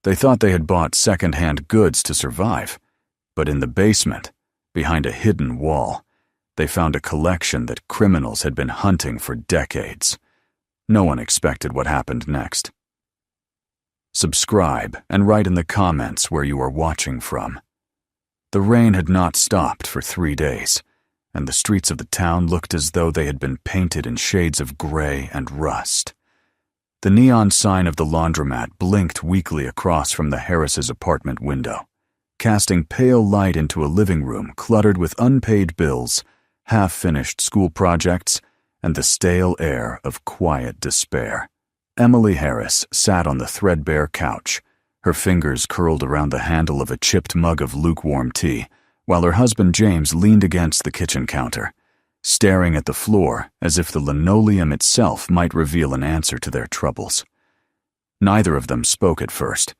They thought they had bought second-hand goods to survive, but in the basement, behind a hidden wall, they found a collection that criminals had been hunting for decades. No one expected what happened next. Subscribe and write in the comments where you are watching from. The rain had not stopped for 3 days, and the streets of the town looked as though they had been painted in shades of gray and rust. The neon sign of the laundromat blinked weakly across from the Harris's apartment window, casting pale light into a living room cluttered with unpaid bills, half-finished school projects, and the stale air of quiet despair. Emily Harris sat on the threadbare couch, her fingers curled around the handle of a chipped mug of lukewarm tea, while her husband James leaned against the kitchen counter, staring at the floor as if the linoleum itself might reveal an answer to their troubles. Neither of them spoke at first.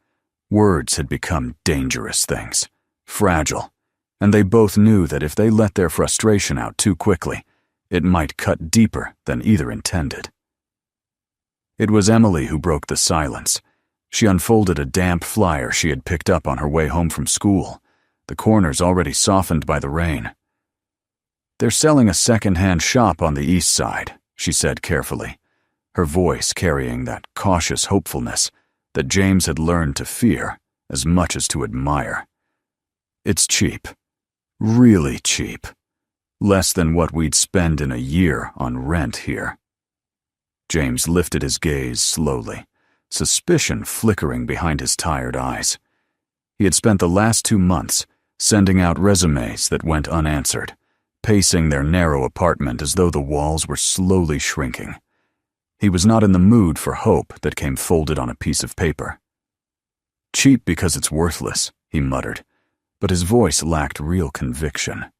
Words had become dangerous things, fragile, and they both knew that if they let their frustration out too quickly, it might cut deeper than either intended. It was Emily who broke the silence. She unfolded a damp flyer she had picked up on her way home from school, the corners already softened by the rain. "They're selling a second-hand shop on the east side," she said carefully, her voice carrying that cautious hopefulness that James had learned to fear as much as to admire. "It's cheap. Really cheap. Less than what we'd spend in a year on rent here." James lifted his gaze slowly, suspicion flickering behind his tired eyes. He had spent the last 2 months sending out resumes that went unanswered, pacing their narrow apartment as though the walls were slowly shrinking. He was not in the mood for hope that came folded on a piece of paper. "Cheap because it's worthless," he muttered, but his voice lacked real conviction.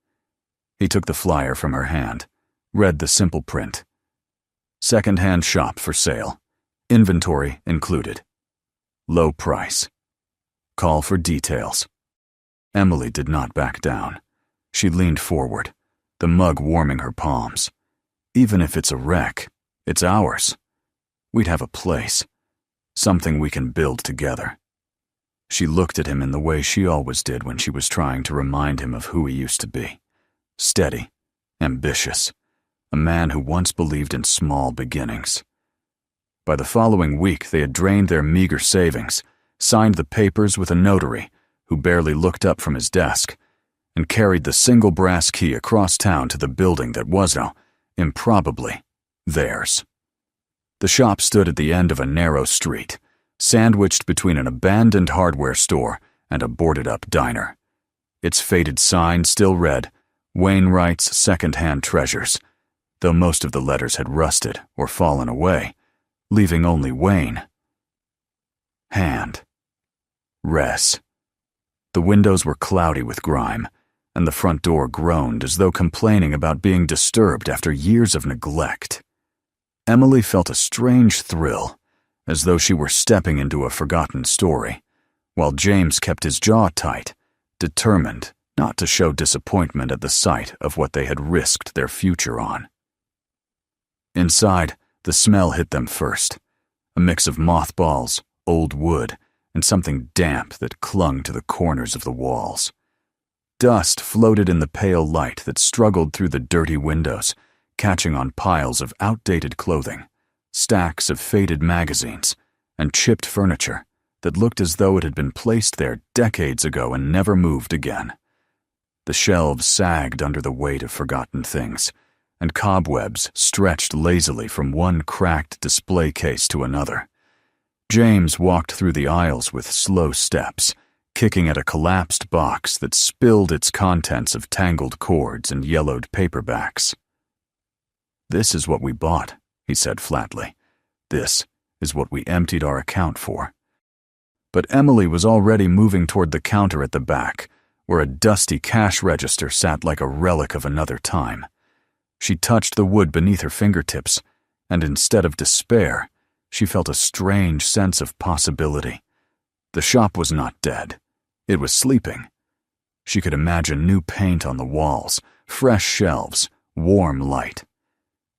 He took the flyer from her hand, read the simple print. "Second-hand shop for sale. Inventory included. Low price. Call for details." Emily did not back down. She leaned forward, the mug warming her palms. "Even if it's a wreck, it's ours. We'd have a place. Something we can build together." She looked at him in the way she always did when she was trying to remind him of who he used to be. Steady, ambitious, a man who once believed in small beginnings. By the following week, they had drained their meager savings, signed the papers with a notary who barely looked up from his desk, and carried the single brass key across town to the building that was now, improbably, theirs. The shop stood at the end of a narrow street, sandwiched between an abandoned hardware store and a boarded-up diner. Its faded sign still read, "Wainwright's Second-Hand Treasures," though most of the letters had rusted or fallen away, leaving only Wayne. Hand. Res. The windows were cloudy with grime, and the front door groaned as though complaining about being disturbed after years of neglect. Emily felt a strange thrill, as though she were stepping into a forgotten story, while James kept his jaw tight, determined not to show disappointment at the sight of what they had risked their future on. Inside, the smell hit them first, a mix of mothballs, old wood, and something damp that clung to the corners of the walls. Dust floated in the pale light that struggled through the dirty windows, catching on piles of outdated clothing, stacks of faded magazines, and chipped furniture that looked as though it had been placed there decades ago and never moved again. The shelves sagged under the weight of forgotten things, and cobwebs stretched lazily from one cracked display case to another. James walked through the aisles with slow steps, kicking at a collapsed box that spilled its contents of tangled cords and yellowed paperbacks. "This is what we bought," he said flatly. "This is what we emptied our account for." But Emily was already moving toward the counter at the back, where a dusty cash register sat like a relic of another time. She touched the wood beneath her fingertips, and instead of despair, she felt a strange sense of possibility. The shop was not dead. It was sleeping. She could imagine new paint on the walls, fresh shelves, warm light.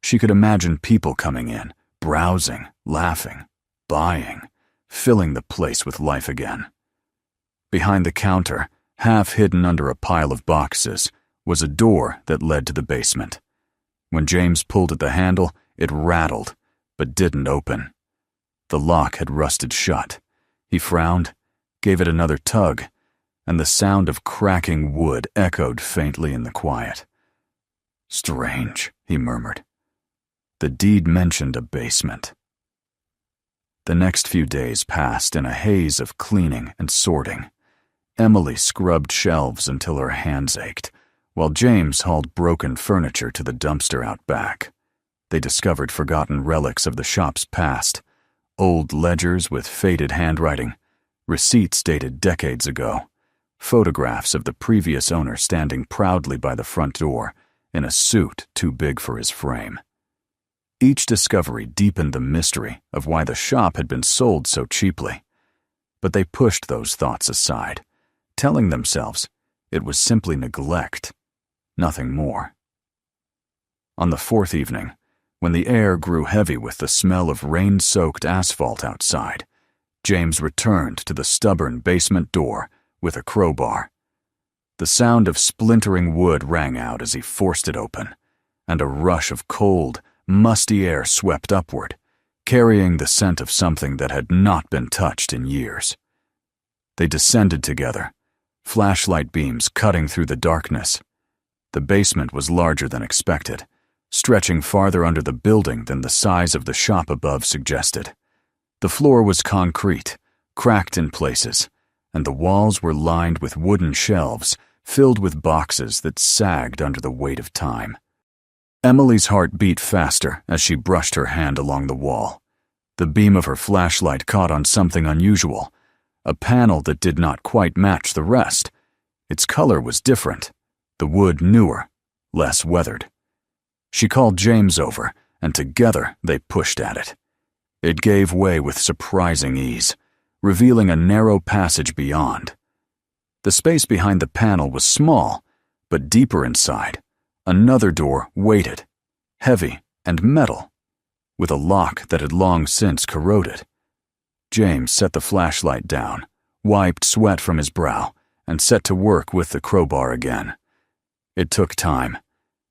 She could imagine people coming in, browsing, laughing, buying, filling the place with life again. Behind the counter, half hidden under a pile of boxes, was a door that led to the basement. When James pulled at the handle, it rattled, but didn't open. The lock had rusted shut. He frowned, gave it another tug, and the sound of cracking wood echoed faintly in the quiet. "Strange," he murmured. The deed mentioned a basement. The next few days passed in a haze of cleaning and sorting. Emily scrubbed shelves until her hands ached, while James hauled broken furniture to the dumpster out back. They discovered forgotten relics of the shop's past, old ledgers with faded handwriting, receipts dated decades ago, photographs of the previous owner standing proudly by the front door in a suit too big for his frame. Each discovery deepened the mystery of why the shop had been sold so cheaply. But they pushed those thoughts aside, telling themselves it was simply neglect, nothing more. On the fourth evening, when the air grew heavy with the smell of rain-soaked asphalt outside, James returned to the stubborn basement door with a crowbar. The sound of splintering wood rang out as he forced it open, and a rush of cold, musty air swept upward, carrying the scent of something that had not been touched in years. They descended together, flashlight beams cutting through the darkness. The basement was larger than expected, stretching farther under the building than the size of the shop above suggested. The floor was concrete, cracked in places, and the walls were lined with wooden shelves filled with boxes that sagged under the weight of time. Emily's heart beat faster as she brushed her hand along the wall. The beam of her flashlight caught on something unusual, a panel that did not quite match the rest. Its color was different, the wood newer, less weathered. She called James over, and together they pushed at it. It gave way with surprising ease, revealing a narrow passage beyond. The space behind the panel was small, but deeper inside, another door waited, heavy and metal, with a lock that had long since corroded. James set the flashlight down, wiped sweat from his brow, and set to work with the crowbar again. It took time,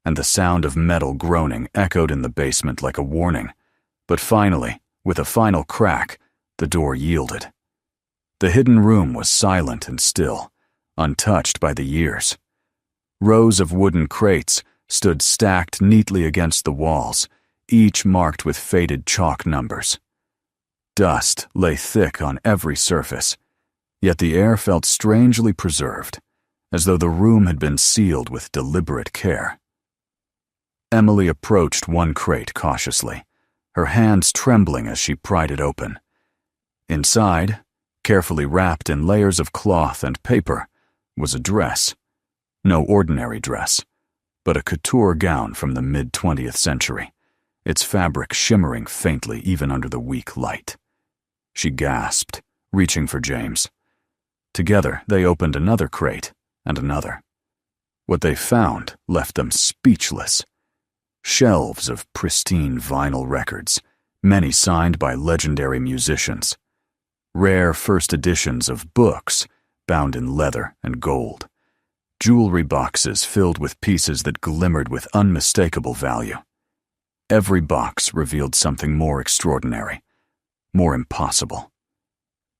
and the sound of metal groaning echoed in the basement like a warning, but finally, with a final crack, the door yielded. The hidden room was silent and still, untouched by the years. Rows of wooden crates stood stacked neatly against the walls, each marked with faded chalk numbers. Dust lay thick on every surface, yet the air felt strangely preserved, as though the room had been sealed with deliberate care. Emily approached one crate cautiously, her hands trembling as she pried it open. Inside, carefully wrapped in layers of cloth and paper, was a dress. No ordinary dress, but a couture gown from the mid-20th century, its fabric shimmering faintly even under the weak light. She gasped, reaching for James. Together, they opened another crate and another. What they found left them speechless. Shelves of pristine vinyl records, many signed by legendary musicians. Rare first editions of books, bound in leather and gold. Jewelry boxes filled with pieces that glimmered with unmistakable value. Every box revealed something more extraordinary, more impossible.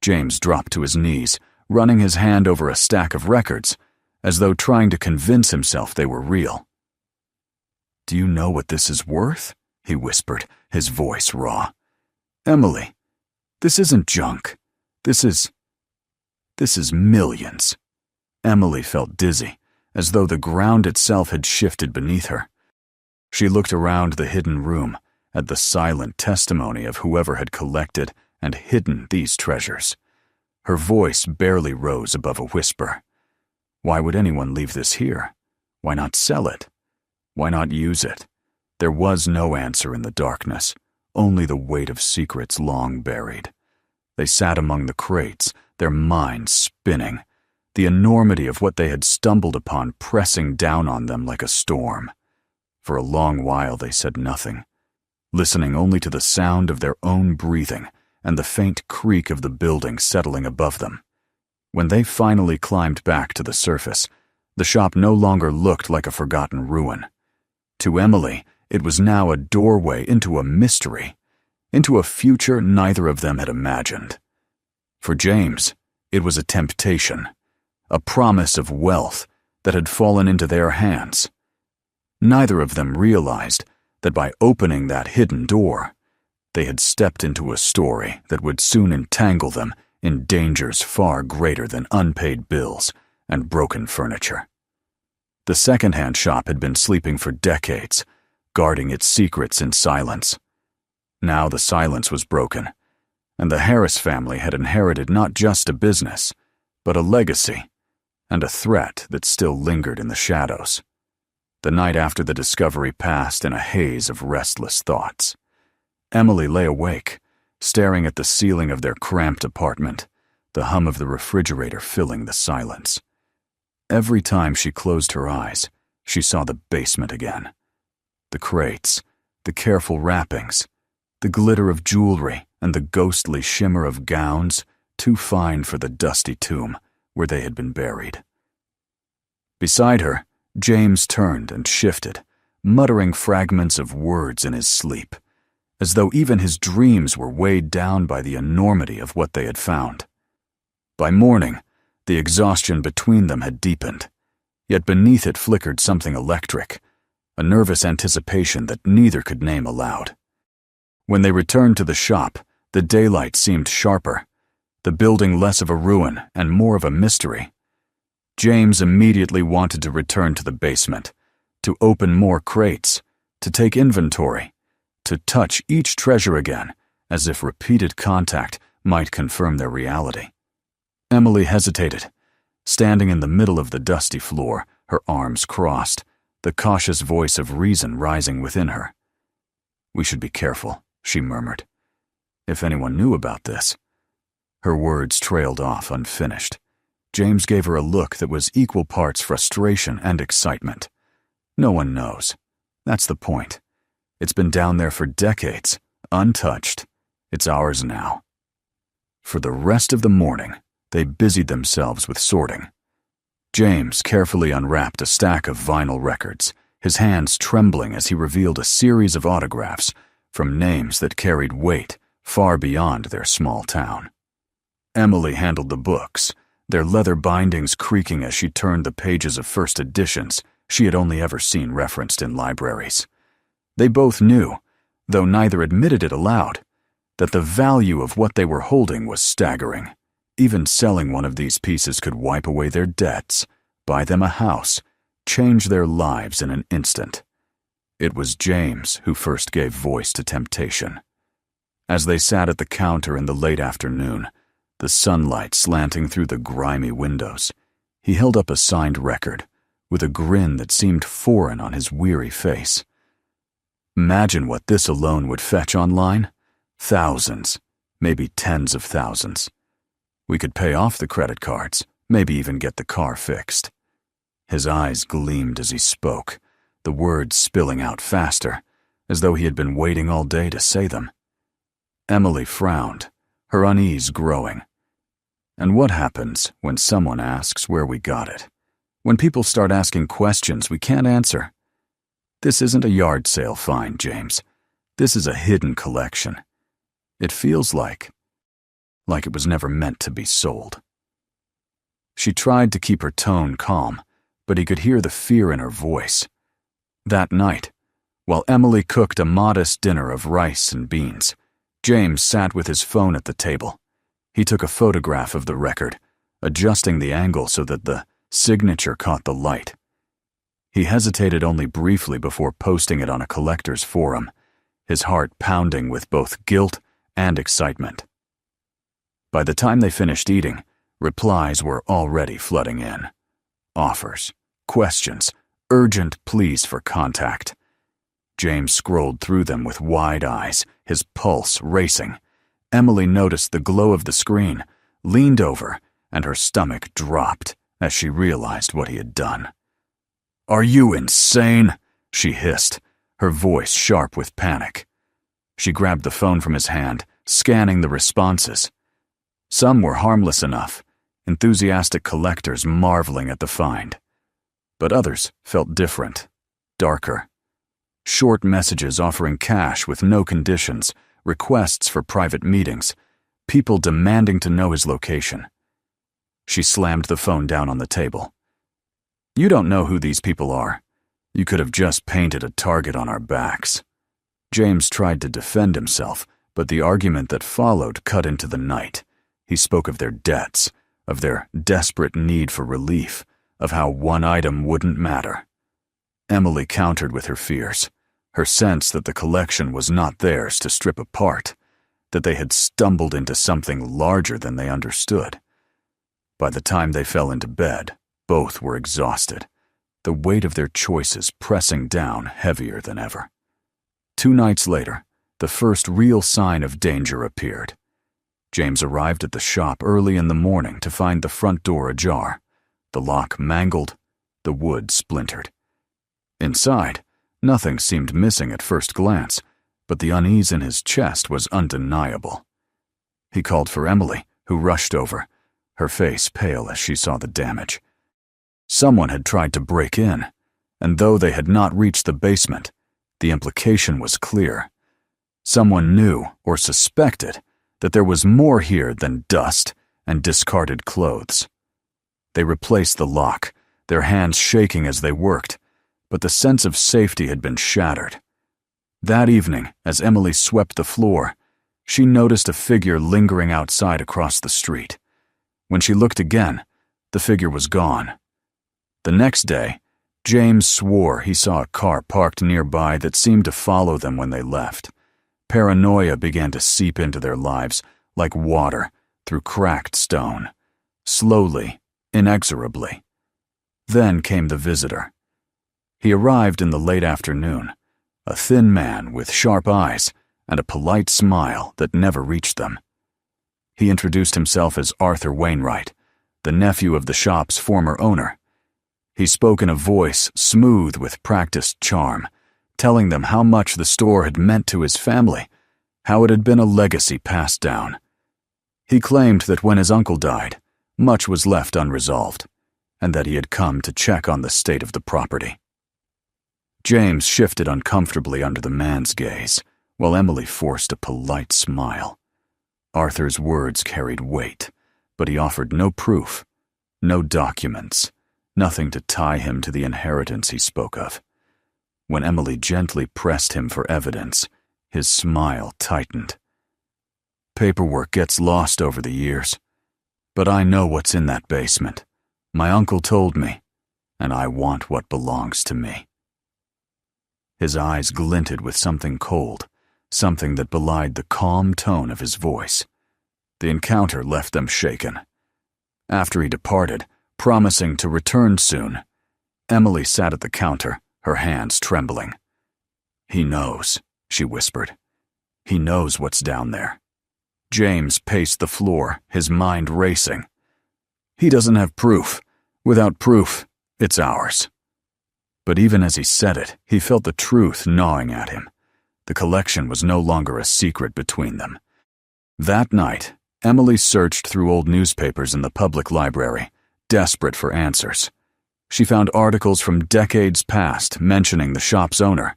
James dropped to his knees, running his hand over a stack of records, as though trying to convince himself they were real. "Do you know what this is worth?" he whispered, his voice raw. "Emily, this isn't junk. This is millions." Emily felt dizzy, as though the ground itself had shifted beneath her. She looked around the hidden room, at the silent testimony of whoever had collected and hidden these treasures. Her voice barely rose above a whisper. Why would anyone leave this here? Why not sell it? Why not use it? There was no answer in the darkness, only the weight of secrets long buried. They sat among the crates, their minds spinning, the enormity of what they had stumbled upon pressing down on them like a storm. For a long while they said nothing, listening only to the sound of their own breathing and the faint creak of the building settling above them. When they finally climbed back to the surface, the shop no longer looked like a forgotten ruin. To Emily, it was now a doorway into a mystery, into a future neither of them had imagined. For James, it was a temptation, a promise of wealth that had fallen into their hands. Neither of them realized that by opening that hidden door, they had stepped into a story that would soon entangle them in dangers far greater than unpaid bills and broken furniture. The second-hand shop had been sleeping for decades, guarding its secrets in silence. Now the silence was broken, and the Harris family had inherited not just a business, but a legacy and a threat that still lingered in the shadows. The night after the discovery passed in a haze of restless thoughts. Emily lay awake, staring at the ceiling of their cramped apartment, the hum of the refrigerator filling the silence. Every time she closed her eyes, she saw the basement again. The crates, the careful wrappings, the glitter of jewelry and the ghostly shimmer of gowns, too fine for the dusty tomb where they had been buried. Beside her, James turned and shifted, muttering fragments of words in his sleep, as though even his dreams were weighed down by the enormity of what they had found. By morning, the exhaustion between them had deepened, yet beneath it flickered something electric, a nervous anticipation that neither could name aloud. When they returned to the shop, the daylight seemed sharper, the building less of a ruin and more of a mystery. James immediately wanted to return to the basement, to open more crates, to take inventory, to touch each treasure again, as if repeated contact might confirm their reality. Emily hesitated, standing in the middle of the dusty floor, her arms crossed, the cautious voice of reason rising within her. "We should be careful," she murmured. "If anyone knew about this." Her words trailed off unfinished. James gave her a look that was equal parts frustration and excitement. No one knows. That's the point. It's been down there for decades, untouched. It's ours now. For the rest of the morning, they busied themselves with sorting. James carefully unwrapped a stack of vinyl records, his hands trembling as he revealed a series of autographs from names that carried weight far beyond their small town. Emily handled the books, their leather bindings creaking as she turned the pages of first editions she had only ever seen referenced in libraries. They both knew, though neither admitted it aloud, that the value of what they were holding was staggering. Even selling one of these pieces could wipe away their debts, buy them a house, change their lives in an instant. It was James who first gave voice to temptation. As they sat at the counter in the late afternoon, the sunlight slanting through the grimy windows, he held up a signed record, with a grin that seemed foreign on his weary face. Imagine what this alone would fetch online. Thousands, maybe tens of thousands. We could pay off the credit cards, maybe even get the car fixed. His eyes gleamed as he spoke, the words spilling out faster, as though he had been waiting all day to say them. Emily frowned, her unease growing. And what happens when someone asks where we got it? When people start asking questions we can't answer? This isn't a yard sale find, James. This is a hidden collection. It feels like it was never meant to be sold. She tried to keep her tone calm, but he could hear the fear in her voice. That night, while Emily cooked a modest dinner of rice and beans, James sat with his phone at the table. He took a photograph of the record, adjusting the angle so that the signature caught the light. He hesitated only briefly before posting it on a collector's forum, his heart pounding with both guilt and excitement. By the time they finished eating, replies were already flooding in. Offers, questions, urgent pleas for contact. James scrolled through them with wide eyes, his pulse racing. Emily noticed the glow of the screen, leaned over, and her stomach dropped as she realized what he had done. "Are you insane?" she hissed, her voice sharp with panic. She grabbed the phone from his hand, scanning the responses. Some were harmless enough, enthusiastic collectors marveling at the find. But others felt different, darker. Short messages offering cash with no conditions, requests for private meetings, people demanding to know his location. She slammed the phone down on the table. "You don't know who these people are. You could have just painted a target on our backs." James tried to defend himself, but the argument that followed cut into the night. He spoke of their debts, of their desperate need for relief, of how one item wouldn't matter. Emily countered with her fears, her sense that the collection was not theirs to strip apart, that they had stumbled into something larger than they understood. By the time they fell into bed, both were exhausted, the weight of their choices pressing down heavier than ever. 2 nights later, the first real sign of danger appeared. James arrived at the shop early in the morning to find the front door ajar, the lock mangled, the wood splintered. Inside, nothing seemed missing at first glance, but the unease in his chest was undeniable. He called for Emily, who rushed over, her face pale as she saw the damage. Someone had tried to break in, and though they had not reached the basement, the implication was clear. Someone knew or suspected that there was more here than dust and discarded clothes. They replaced the lock, their hands shaking as they worked, but the sense of safety had been shattered. That evening, as Emily swept the floor, she noticed a figure lingering outside across the street. When she looked again, the figure was gone. The next day, James swore he saw a car parked nearby that seemed to follow them when they left. Paranoia began to seep into their lives like water through cracked stone, slowly, inexorably. Then came the visitor. He arrived in the late afternoon, a thin man with sharp eyes and a polite smile that never reached them. He introduced himself as Arthur Wainwright, the nephew of the shop's former owner. He spoke in a voice smooth with practiced charm, telling them how much the store had meant to his family, how it had been a legacy passed down. He claimed that when his uncle died, much was left unresolved, and that he had come to check on the state of the property. James shifted uncomfortably under the man's gaze, while Emily forced a polite smile. Arthur's words carried weight, but he offered no proof, no documents, nothing to tie him to the inheritance he spoke of. When Emily gently pressed him for evidence, his smile tightened. "Paperwork gets lost over the years, but I know what's in that basement. My uncle told me, and I want what belongs to me." His eyes glinted with something cold, something that belied the calm tone of his voice. The encounter left them shaken. After he departed, promising to return soon, Emily sat at the counter, her hands trembling. "He knows," she whispered. "He knows what's down there." James paced the floor, his mind racing. "He doesn't have proof. Without proof, it's ours." But even as he said it, he felt the truth gnawing at him. The collection was no longer a secret between them. That night, Emily searched through old newspapers in the public library, desperate for answers. She found articles from decades past mentioning the shop's owner,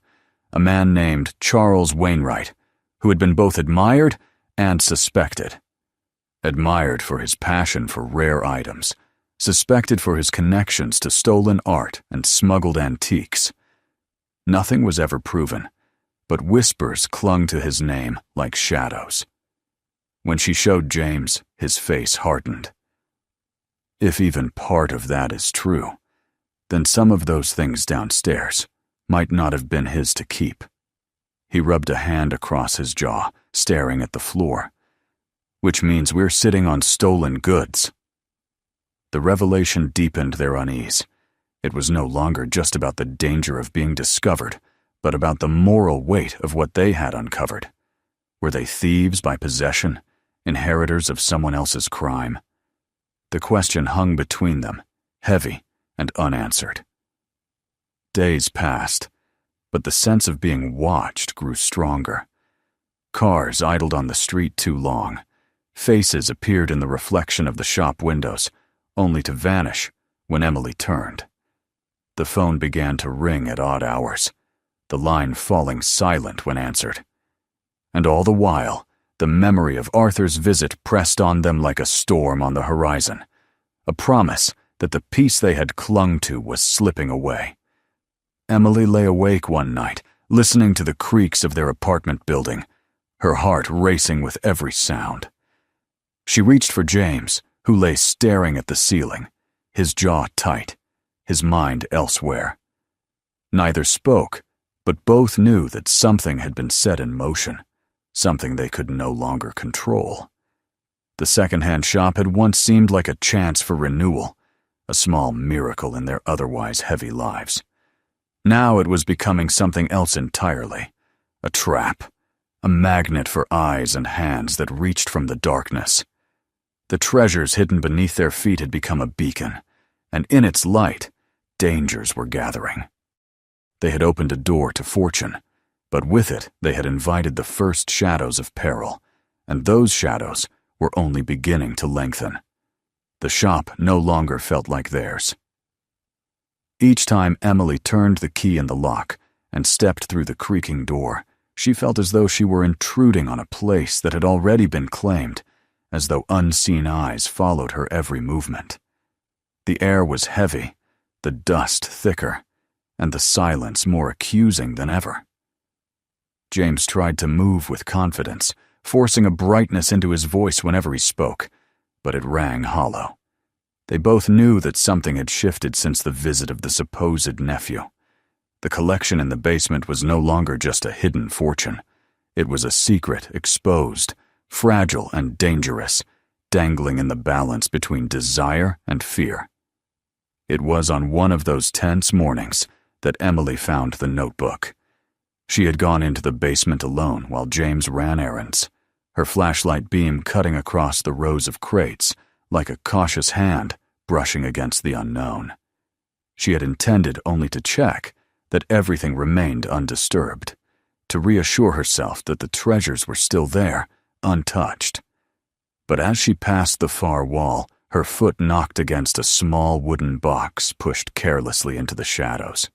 a man named Charles Wainwright, who had been both admired and suspected. Admired for his passion for rare items, suspected for his connections to stolen art and smuggled antiques. Nothing was ever proven, but whispers clung to his name like shadows. When she showed James, his face hardened. If even part of that is true, then some of those things downstairs might not have been his to keep. He rubbed a hand across his jaw, staring at the floor. "Which means we're sitting on stolen goods." The revelation deepened their unease. It was no longer just about the danger of being discovered, but about the moral weight of what they had uncovered. Were they thieves by possession, inheritors of someone else's crime? The question hung between them, heavy and unanswered. Days passed, but the sense of being watched grew stronger. Cars idled on the street too long. Faces appeared in the reflection of the shop windows, only to vanish when Emily turned. The phone began to ring at odd hours, the line falling silent when answered. And all the while, the memory of Arthur's visit pressed on them like a storm on the horizon, a promise that the peace they had clung to was slipping away. Emily lay awake one night, listening to the creaks of their apartment building, her heart racing with every sound. She reached for James, who lay staring at the ceiling, his jaw tight, his mind elsewhere. Neither spoke, but both knew that something had been set in motion, something they could no longer control. The second-hand shop had once seemed like a chance for renewal, a small miracle in their otherwise heavy lives. Now it was becoming something else entirely, a trap, a magnet for eyes and hands that reached from the darkness. The treasures hidden beneath their feet had become a beacon, and in its light, dangers were gathering. They had opened a door to fortune, but with it they had invited the first shadows of peril, and those shadows were only beginning to lengthen. The shop no longer felt like theirs. Each time Emily turned the key in the lock and stepped through the creaking door, she felt as though she were intruding on a place that had already been claimed, as though unseen eyes followed her every movement. The air was heavy, the dust thicker, and the silence more accusing than ever. James tried to move with confidence, forcing a brightness into his voice whenever he spoke, but it rang hollow. They both knew that something had shifted since the visit of the supposed nephew. The collection in the basement was no longer just a hidden fortune. It was a secret, exposed, fragile and dangerous, dangling in the balance between desire and fear. It was on one of those tense mornings that Emily found the notebook. She had gone into the basement alone while James ran errands, her flashlight beam cutting across the rows of crates like a cautious hand brushing against the unknown. She had intended only to check that everything remained undisturbed, to reassure herself that the treasures were still there, untouched. But as she passed the far wall, her foot knocked against a small wooden box pushed carelessly into the shadows.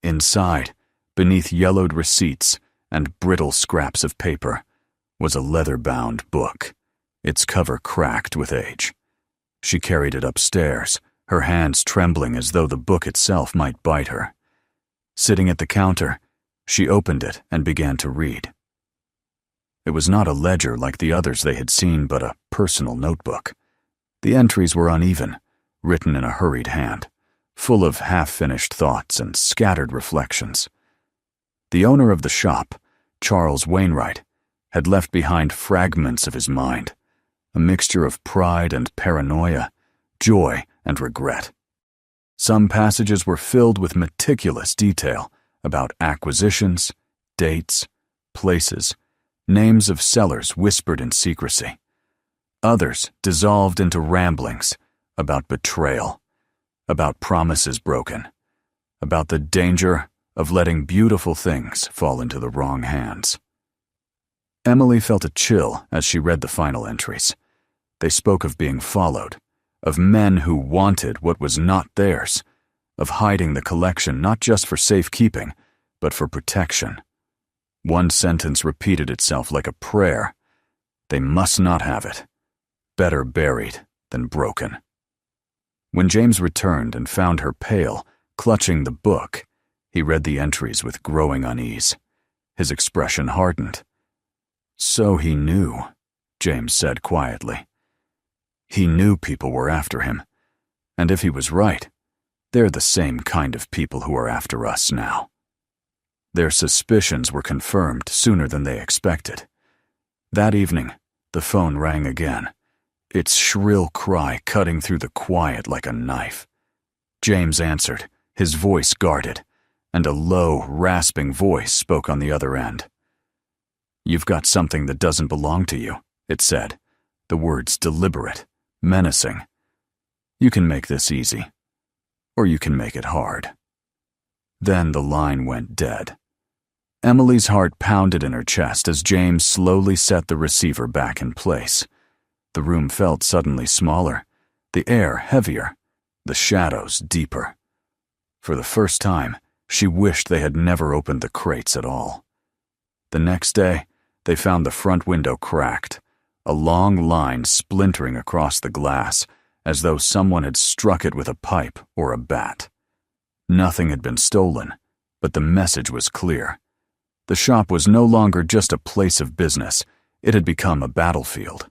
Inside, beneath yellowed receipts and brittle scraps of paper, was a leather-bound book, its cover cracked with age. She carried it upstairs, her hands trembling as though the book itself might bite her. Sitting at the counter, she opened it and began to read. It was not a ledger like the others they had seen, but a personal notebook. The entries were uneven, written in a hurried hand, full of half-finished thoughts and scattered reflections. The owner of the shop, Charles Wainwright, had left behind fragments of his mind, a mixture of pride and paranoia, joy and regret. Some passages were filled with meticulous detail about acquisitions, dates, places, names of sellers whispered in secrecy. Others dissolved into ramblings about betrayal, about promises broken, about the danger of letting beautiful things fall into the wrong hands. Emily felt a chill as she read the final entries. They spoke of being followed, of men who wanted what was not theirs, of hiding the collection not just for safekeeping, but for protection. One sentence repeated itself like a prayer. They must not have it. Better buried than broken. When James returned and found her pale, clutching the book, he read the entries with growing unease. His expression hardened. "So he knew," James said quietly. "He knew people were after him. And if he was right, they're the same kind of people who are after us now." Their suspicions were confirmed sooner than they expected. That evening, the phone rang again, its shrill cry cutting through the quiet like a knife. James answered, his voice guarded, and a low, rasping voice spoke on the other end. "You've got something that doesn't belong to you," it said, the words deliberate, menacing. "You can make this easy, or you can make it hard." Then the line went dead. Emily's heart pounded in her chest as James slowly set the receiver back in place. The room felt suddenly smaller, the air heavier, the shadows deeper. For the first time, she wished they had never opened the crates at all. The next day, they found the front window cracked, a long line splintering across the glass, as though someone had struck it with a pipe or a bat. Nothing had been stolen, but the message was clear. The shop was no longer just a place of business, it had become a battlefield.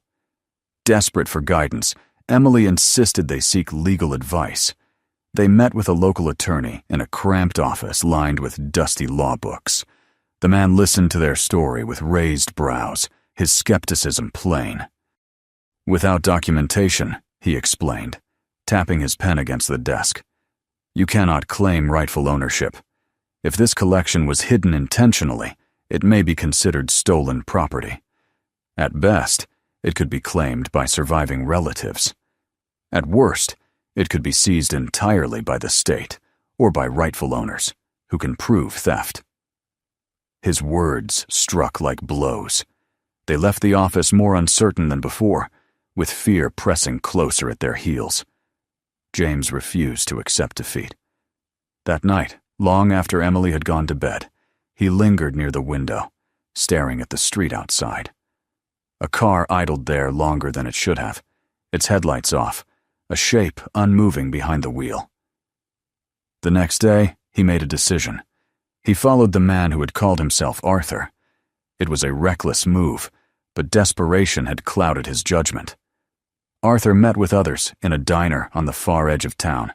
Desperate for guidance, Emily insisted they seek legal advice. They met with a local attorney in a cramped office lined with dusty law books. The man listened to their story with raised brows, his skepticism plain. "Without documentation," he explained, tapping his pen against the desk, "you cannot claim rightful ownership. If this collection was hidden intentionally, it may be considered stolen property. At best, it could be claimed by surviving relatives. At worst, it could be seized entirely by the state or by rightful owners who can prove theft." His words struck like blows. They left the office more uncertain than before, with fear pressing closer at their heels. James refused to accept defeat. That night, long after Emily had gone to bed, he lingered near the window, staring at the street outside. A car idled there longer than it should have, its headlights off, a shape unmoving behind the wheel. The next day, he made a decision. He followed the man who had called himself Arthur. It was a reckless move, but desperation had clouded his judgment. Arthur met with others in a diner on the far edge of town,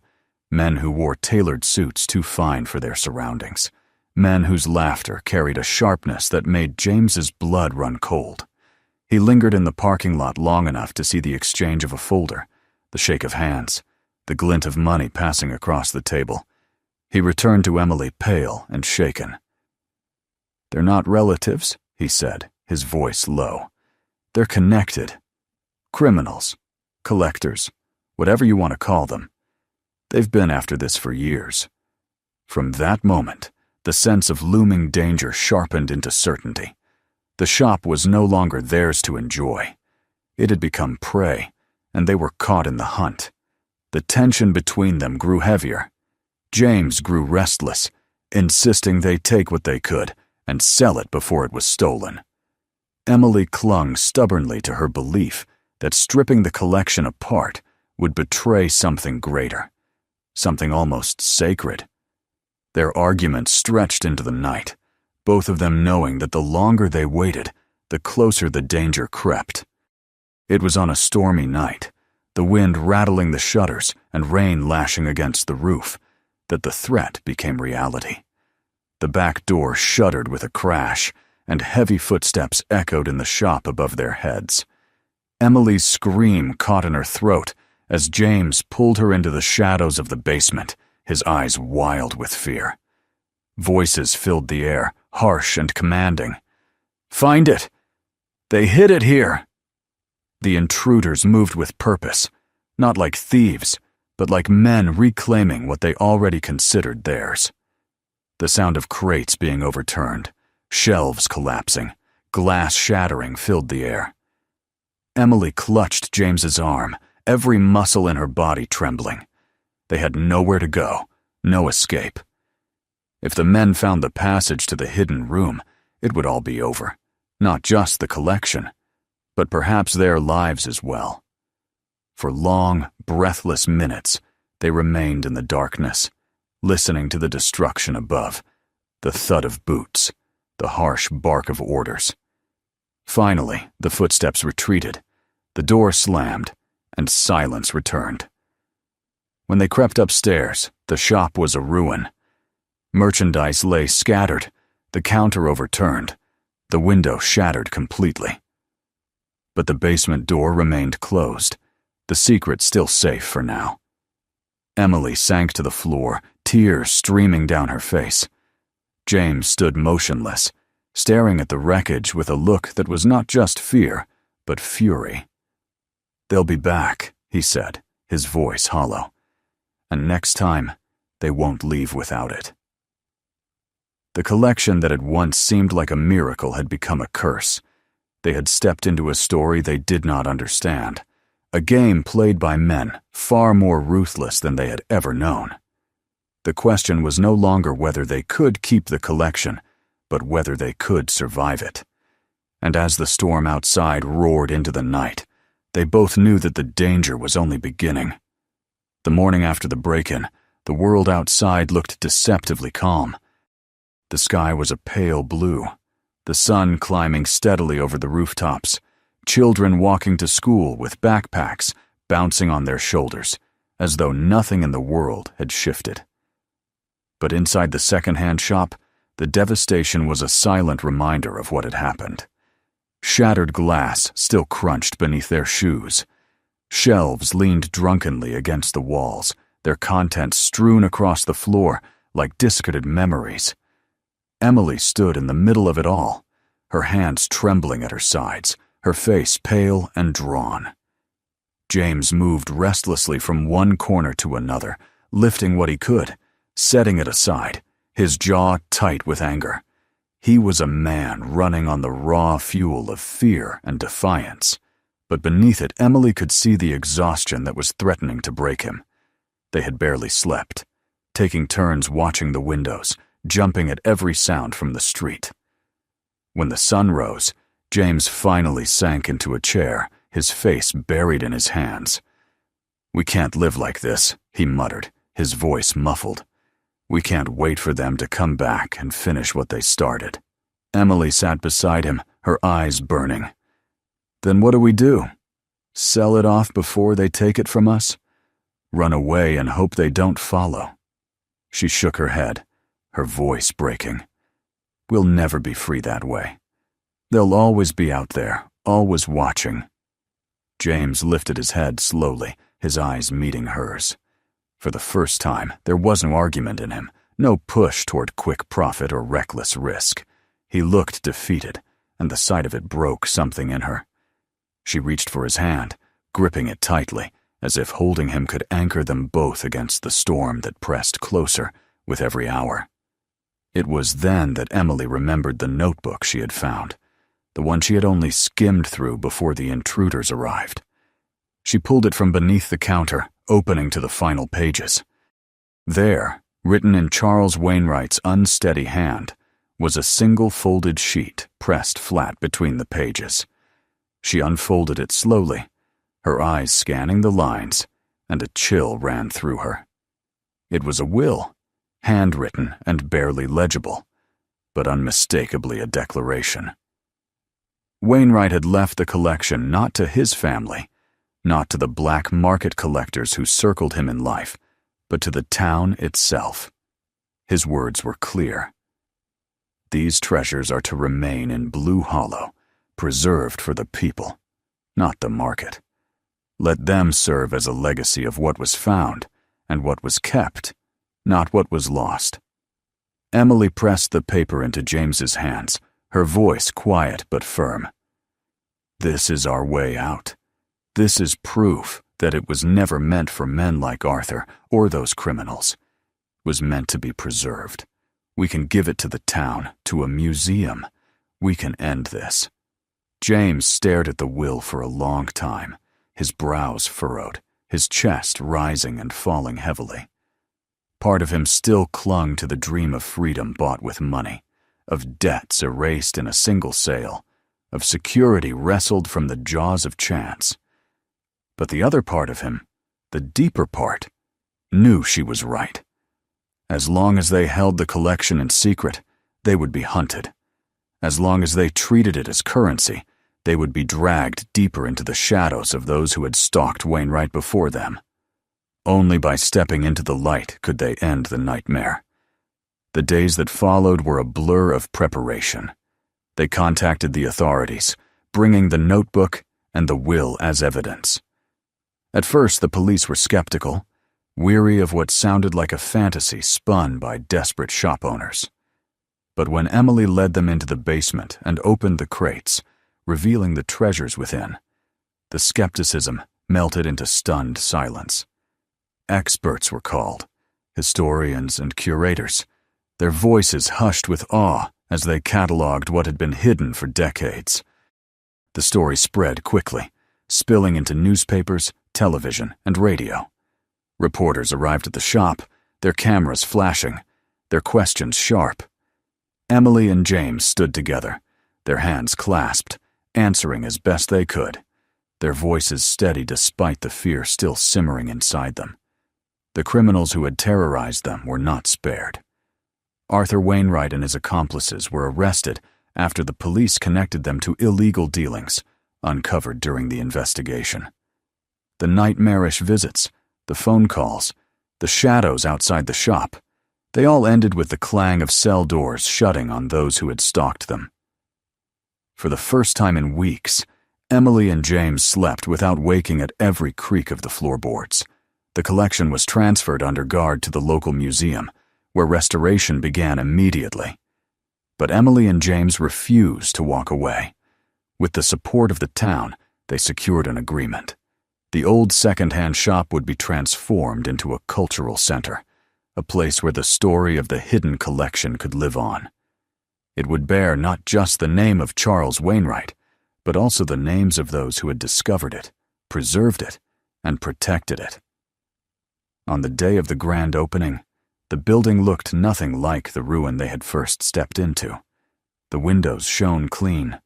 men who wore tailored suits too fine for their surroundings, men whose laughter carried a sharpness that made James's blood run cold. He lingered in the parking lot long enough to see the exchange of a folder, the shake of hands, the glint of money passing across the table. He returned to Emily pale and shaken. "They're not relatives," he said, his voice low. "They're connected. Criminals, collectors, whatever you want to call them. They've been after this for years." From that moment, the sense of looming danger sharpened into certainty. The shop was no longer theirs to enjoy. It had become prey, and they were caught in the hunt. The tension between them grew heavier. James grew restless, insisting they take what they could and sell it before it was stolen. Emily clung stubbornly to her belief that stripping the collection apart would betray something greater, something almost sacred. Their argument stretched into the night, both of them knowing that the longer they waited, the closer the danger crept. It was on a stormy night, the wind rattling the shutters and rain lashing against the roof, that the threat became reality. The back door shuddered with a crash, and heavy footsteps echoed in the shop above their heads. Emily's scream caught in her throat as James pulled her into the shadows of the basement, his eyes wild with fear. Voices filled the air, harsh and commanding. "Find it! They hid it here!" The intruders moved with purpose, not like thieves, but like men reclaiming what they already considered theirs. The sound of crates being overturned, shelves collapsing, glass shattering filled the air. Emily clutched James's arm, every muscle in her body trembling. They had nowhere to go, no escape. If the men found the passage to the hidden room, it would all be over, not just the collection, but perhaps their lives as well. For long, breathless minutes, they remained in the darkness, listening to the destruction above, the thud of boots, the harsh bark of orders. Finally, the footsteps retreated, the door slammed, and silence returned. When they crept upstairs, the shop was a ruin. Merchandise lay scattered, the counter overturned, the window shattered completely. But the basement door remained closed, the secret still safe for now. Emily sank to the floor, tears streaming down her face. James stood motionless, staring at the wreckage with a look that was not just fear, but fury. "They'll be back," he said, his voice hollow. "And next time, they won't leave without it." The collection that had once seemed like a miracle had become a curse. They had stepped into a story they did not understand, a game played by men far more ruthless than they had ever known. The question was no longer whether they could keep the collection, but whether they could survive it. And as the storm outside roared into the night, they both knew that the danger was only beginning. The morning after the break-in, the world outside looked deceptively calm. The sky was a pale blue, the sun climbing steadily over the rooftops, children walking to school with backpacks bouncing on their shoulders, as though nothing in the world had shifted. But inside the second-hand shop, the devastation was a silent reminder of what had happened. Shattered glass still crunched beneath their shoes. Shelves leaned drunkenly against the walls, their contents strewn across the floor like discarded memories. Emily stood in the middle of it all, her hands trembling at her sides, her face pale and drawn. James moved restlessly from one corner to another, lifting what he could, setting it aside, his jaw tight with anger. He was a man running on the raw fuel of fear and defiance, but beneath it Emily could see the exhaustion that was threatening to break him. They had barely slept, taking turns watching the windows, jumping at every sound from the street. When the sun rose, James finally sank into a chair, his face buried in his hands. "We can't live like this," he muttered, his voice muffled. "We can't wait for them to come back and finish what they started." Emily sat beside him, her eyes burning. "Then what do we do? Sell it off before they take it from us? Run away and hope they don't follow?" She shook her head, her voice breaking. "We'll never be free that way. They'll always be out there, always watching." James lifted his head slowly, his eyes meeting hers. For the first time, there was no argument in him, no push toward quick profit or reckless risk. He looked defeated, and the sight of it broke something in her. She reached for his hand, gripping it tightly, as if holding him could anchor them both against the storm that pressed closer with every hour. It was then that Emily remembered the notebook she had found, the one she had only skimmed through before the intruders arrived. She pulled it from beneath the counter, opening to the final pages. There, written in Charles Wainwright's unsteady hand, was a single folded sheet pressed flat between the pages. She unfolded it slowly, her eyes scanning the lines, and a chill ran through her. It was a will, handwritten and barely legible, but unmistakably a declaration. Wainwright had left the collection not to his family, not to the black market collectors who circled him in life, but to the town itself. His words were clear. "These treasures are to remain in Blue Hollow, preserved for the people, not the market. Let them serve as a legacy of what was found and what was kept, not what was lost." Emily pressed the paper into James's hands, her voice quiet but firm. "This is our way out. This is proof that it was never meant for men like Arthur or those criminals. It was meant to be preserved. We can give it to the town, to a museum. We can end this." James stared at the will for a long time, his brows furrowed, his chest rising and falling heavily. Part of him still clung to the dream of freedom bought with money, of debts erased in a single sale, of security wrestled from the jaws of chance. But the other part of him, the deeper part, knew she was right. As long as they held the collection in secret, they would be hunted. As long as they treated it as currency, they would be dragged deeper into the shadows of those who had stalked Wainwright before them. Only by stepping into the light could they end the nightmare. The days that followed were a blur of preparation. They contacted the authorities, bringing the notebook and the will as evidence. At first, the police were skeptical, weary of what sounded like a fantasy spun by desperate shop owners. But when Emily led them into the basement and opened the crates, revealing the treasures within, the skepticism melted into stunned silence. Experts were called, historians and curators, their voices hushed with awe as they cataloged what had been hidden for decades. The story spread quickly, spilling into newspapers, television, and radio. Reporters arrived at the shop, their cameras flashing, their questions sharp. Emily and James stood together, their hands clasped, answering as best they could, their voices steady despite the fear still simmering inside them. The criminals who had terrorized them were not spared. Arthur Wainwright and his accomplices were arrested after the police connected them to illegal dealings, uncovered during the investigation. The nightmarish visits, the phone calls, the shadows outside the shop, they all ended with the clang of cell doors shutting on those who had stalked them. For the first time in weeks, Emily and James slept without waking at every creak of the floorboards. The collection was transferred under guard to the local museum, where restoration began immediately. But Emily and James refused to walk away. With the support of the town, they secured an agreement. The old second-hand shop would be transformed into a cultural center, a place where the story of the hidden collection could live on. It would bear not just the name of Charles Wainwright, but also the names of those who had discovered it, preserved it, and protected it. On the day of the grand opening, the building looked nothing like the ruin they had first stepped into. The windows shone clean,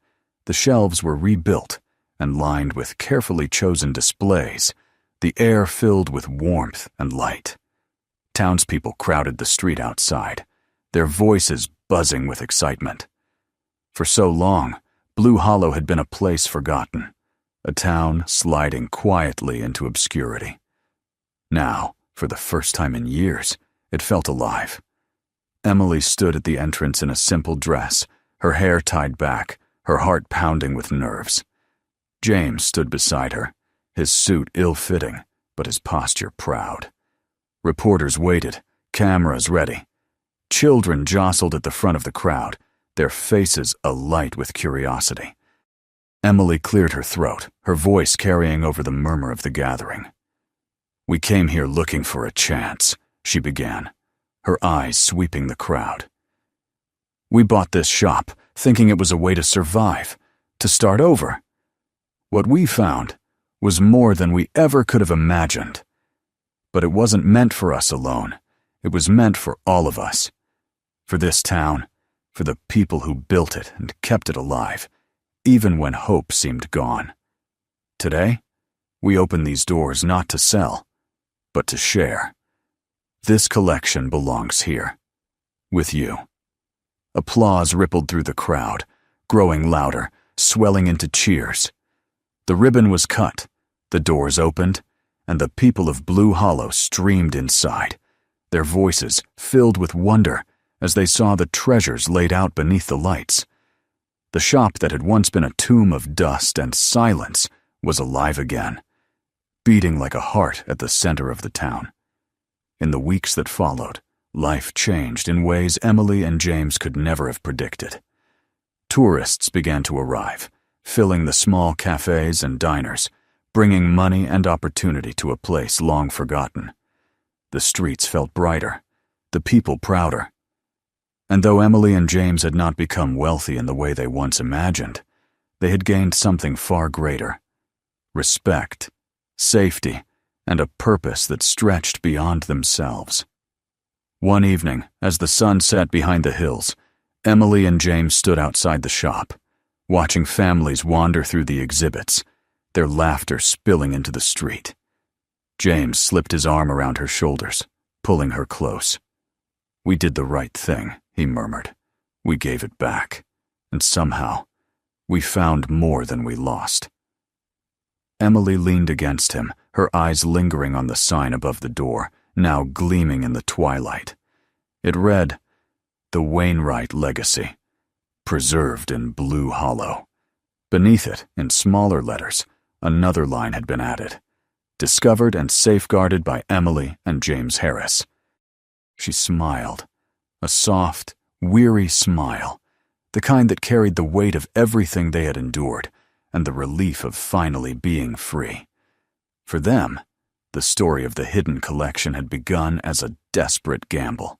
the shelves were rebuilt and lined with carefully chosen displays, the air filled with warmth and light. Townspeople crowded the street outside, their voices buzzing with excitement. For so long, Blue Hollow had been a place forgotten, a town sliding quietly into obscurity. Now, for the first time in years, it felt alive. Emily stood at the entrance in a simple dress, her hair tied back, her heart pounding with nerves. James stood beside her, his suit ill-fitting, but his posture proud. Reporters waited, cameras ready. Children jostled at the front of the crowd, their faces alight with curiosity. Emily cleared her throat, her voice carrying over the murmur of the gathering. "We came here looking for a chance," she began, her eyes sweeping the crowd. "We bought this shop, thinking it was a way to survive, to start over. What we found was more than we ever could have imagined. But it wasn't meant for us alone. It was meant for all of us. For this town, for the people who built it and kept it alive, even when hope seemed gone. Today, we open these doors not to sell, but to share. This collection belongs here, with you." Applause rippled through the crowd, growing louder, swelling into cheers. The ribbon was cut, the doors opened, and the people of Blue Hollow streamed inside, their voices filled with wonder as they saw the treasures laid out beneath the lights. The shop that had once been a tomb of dust and silence was alive again, beating like a heart at the center of the town. In the weeks that followed, life changed in ways Emily and James could never have predicted. Tourists began to arrive, filling the small cafes and diners, bringing money and opportunity to a place long forgotten. The streets felt brighter, the people prouder. And though Emily and James had not become wealthy in the way they once imagined, they had gained something far greater: respect, safety, and a purpose that stretched beyond themselves. One evening, as the sun set behind the hills, Emily and James stood outside the shop, watching families wander through the exhibits, their laughter spilling into the street. James slipped his arm around her shoulders, pulling her close. "We did the right thing," he murmured. "We gave it back, and somehow, we found more than we lost." Emily leaned against him, her eyes lingering on the sign above the door, now gleaming in the twilight. It read, "The Wainwright Legacy, preserved in Blue Hollow." Beneath it, in smaller letters, another line had been added: "Discovered and safeguarded by Emily and James Harris." She smiled, a soft, weary smile, the kind that carried the weight of everything they had endured and the relief of finally being free. For them, the story of the hidden collection had begun as a desperate gamble,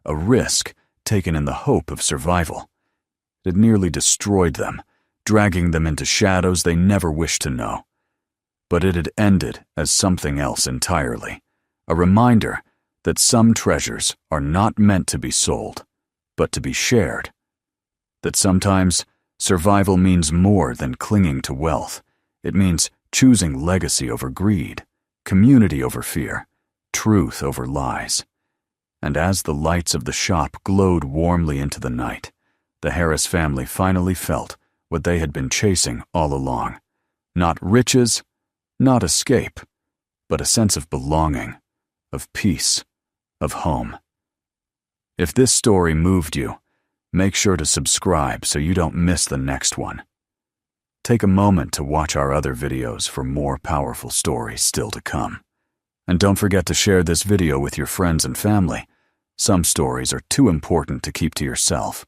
a risk taken in the hope of survival. It had nearly destroyed them, dragging them into shadows they never wished to know. But it had ended as something else entirely, a reminder that some treasures are not meant to be sold, but to be shared. That sometimes survival means more than clinging to wealth. It means choosing legacy over greed, community over fear, truth over lies. And as the lights of the shop glowed warmly into the night, the Harris family finally felt what they had been chasing all along. Not riches, not escape, but a sense of belonging, of peace, of home. If this story moved you, make sure to subscribe so you don't miss the next one. Take a moment to watch our other videos for more powerful stories still to come. And don't forget to share this video with your friends and family. Some stories are too important to keep to yourself.